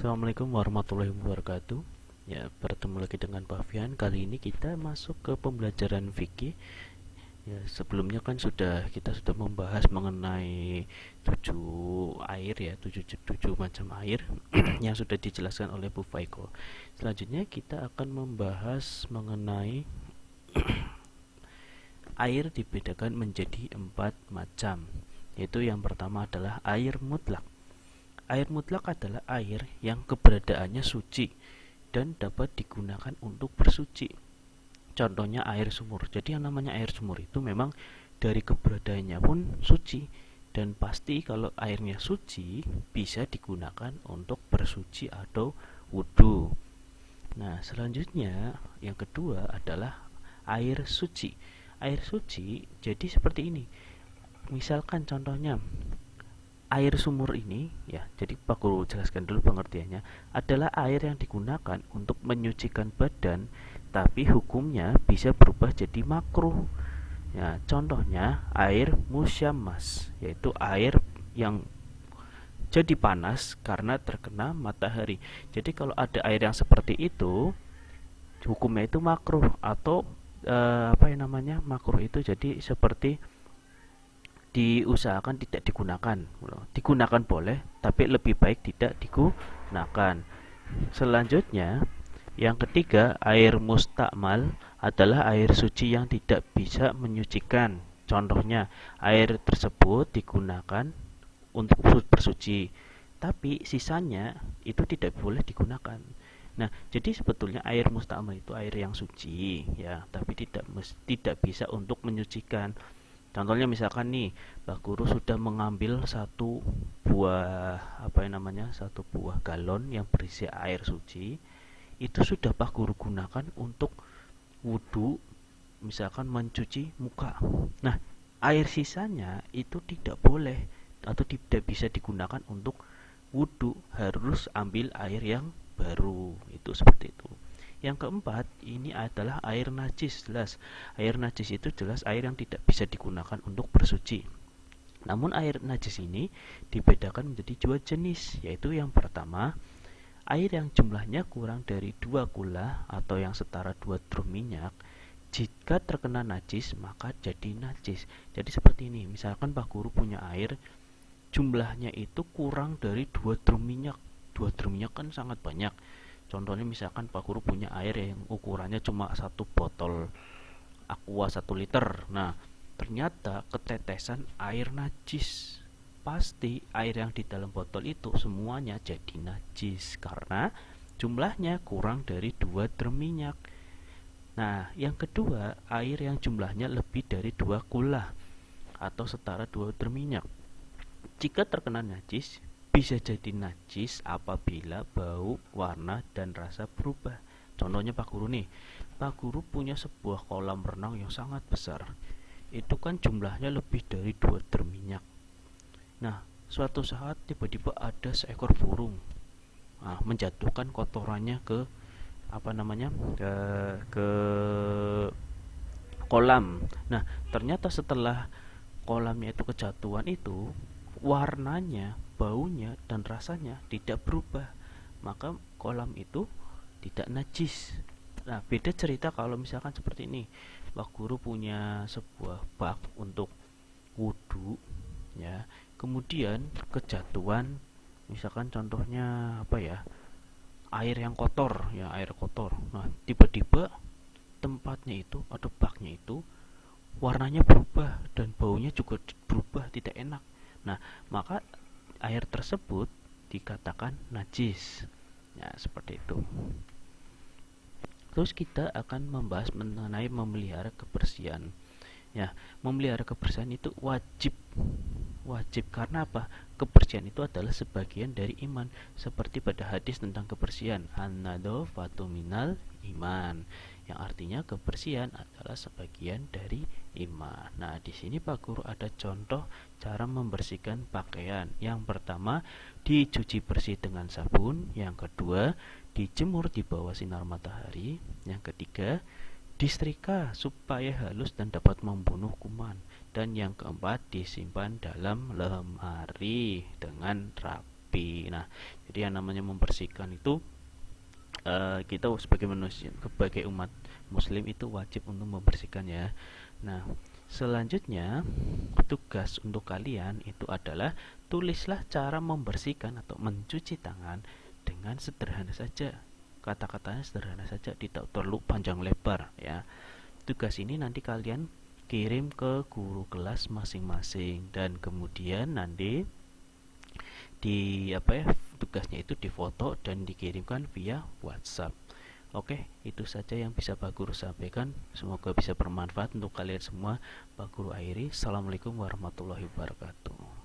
Assalamualaikum warahmatullahi wabarakatuh. Ya, bertemu lagi dengan Pak Fian. Kali ini kita masuk ke pembelajaran fikih. Ya, sebelumnya kan kita sudah membahas mengenai tujuh air ya, tujuh macam air yang sudah dijelaskan oleh Bu Faiko. Selanjutnya kita akan membahas mengenai air dibedakan menjadi 4 macam. Yaitu yang pertama adalah air mutlak. Air mutlak adalah air yang keberadaannya suci dan dapat digunakan untuk bersuci. Contohnya air sumur. Jadi yang namanya air sumur itu memang dari keberadaannya pun suci, dan pasti kalau airnya suci bisa digunakan untuk bersuci atau wudhu. Nah, selanjutnya yang kedua adalah air suci. Air suci jadi seperti ini. Misalkan contohnya air sumur ini, ya, jadi Pak Guru jelaskan dulu pengertiannya, adalah air yang digunakan untuk menyucikan badan, tapi hukumnya bisa berubah jadi makruh. Ya, contohnya air musyammas, yaitu air yang jadi panas karena terkena matahari. Jadi kalau ada air yang seperti itu, hukumnya itu makruh, atau apa yang namanya makruh itu jadi seperti diusahakan tidak digunakan. Digunakan boleh, tapi lebih baik tidak digunakan. Selanjutnya, yang ketiga, air mustakmal adalah air suci yang tidak bisa menyucikan. Contohnya, air tersebut digunakan untuk bersuci, tapi sisanya itu tidak boleh digunakan. Nah, jadi sebetulnya air mustakmal itu air yang suci, ya, tapi tidak bisa untuk menyucikan. Contohnya misalkan nih, Mbak Guru sudah mengambil satu buah galon yang berisi air suci, itu sudah Pak Guru gunakan untuk wudhu, misalkan mencuci muka. Nah, air sisanya itu tidak boleh atau tidak bisa digunakan untuk wudhu, harus ambil air yang baru, itu seperti itu. Yang keempat, ini adalah air najis. Jelas, air najis itu jelas air yang tidak bisa digunakan untuk bersuci. Namun air najis ini dibedakan menjadi dua jenis, yaitu yang pertama, air yang jumlahnya kurang dari 2 kula atau yang setara 2 drum minyak. Jika terkena najis, maka jadi najis. Jadi seperti ini, misalkan Pak Guru punya air, jumlahnya itu kurang dari 2 drum minyak. 2 drum minyak kan sangat banyak. Contohnya misalkan Pak Guru punya air yang ukurannya cuma satu botol aqua 1 liter. Nah, ternyata ketetesan air najis. Pasti air yang di dalam botol itu semuanya jadi najis karena jumlahnya kurang dari 2 drum minyak. Nah, yang kedua, air yang jumlahnya lebih dari 2 kula atau setara 2 drum minyak. Jika terkena najis, bisa jadi najis apabila bau, warna, dan rasa berubah. Contohnya Pak Guru nih, Pak Guru punya sebuah kolam renang yang sangat besar. Itu kan jumlahnya lebih dari 2 liter minyak. Nah, suatu saat tiba-tiba ada seekor burung, menjatuhkan kotorannya ke apa namanya ke kolam. Nah, ternyata setelah kolamnya itu kejatuhan itu, warnanya, baunya, dan rasanya tidak berubah, maka kolam itu tidak najis. Nah, beda cerita kalau misalkan seperti ini, Pak Guru punya sebuah bak untuk wudhu, ya, kemudian kejatuhan, misalkan contohnya apa ya, air yang kotor, ya, air kotor. Nah, tiba-tiba tempatnya itu atau baknya itu warnanya berubah dan baunya juga berubah, tidak enak. Nah, maka air tersebut dikatakan najis. Ya, seperti itu. Terus kita akan membahas mengenai memelihara kebersihan. Ya, memelihara kebersihan itu wajib. Wajib karena apa? Kebersihan itu adalah sebagian dari iman, seperti pada hadis tentang kebersihan, an-nadhafatu minal iman, yang artinya kebersihan adalah sebagian dari iman. Nah, di sini Pak Guru ada contoh cara membersihkan pakaian. Yang pertama, dicuci bersih dengan sabun. Yang kedua, dijemur di bawah sinar matahari. Yang ketiga, disetrika supaya halus dan dapat membunuh kuman. Dan yang keempat, disimpan dalam lemari dengan rapi. rapi. Nah, jadi yang namanya membersihkan itu kita sebagai manusia, sebagai umat muslim itu wajib untuk membersihkan ya. Nah, selanjutnya tugas untuk kalian itu adalah tulislah cara membersihkan atau mencuci tangan dengan sederhana saja. Kata-katanya sederhana saja, tidak perlu panjang lebar ya. Tugas ini nanti kalian kirim ke guru kelas masing-masing dan kemudian nanti di apa ya, tugasnya itu difoto dan dikirimkan via WhatsApp. Oke, itu saja yang bisa Pak Guru sampaikan. Semoga bisa bermanfaat untuk kalian semua. Pak Guru akhiri. Assalamualaikum warahmatullahi wabarakatuh.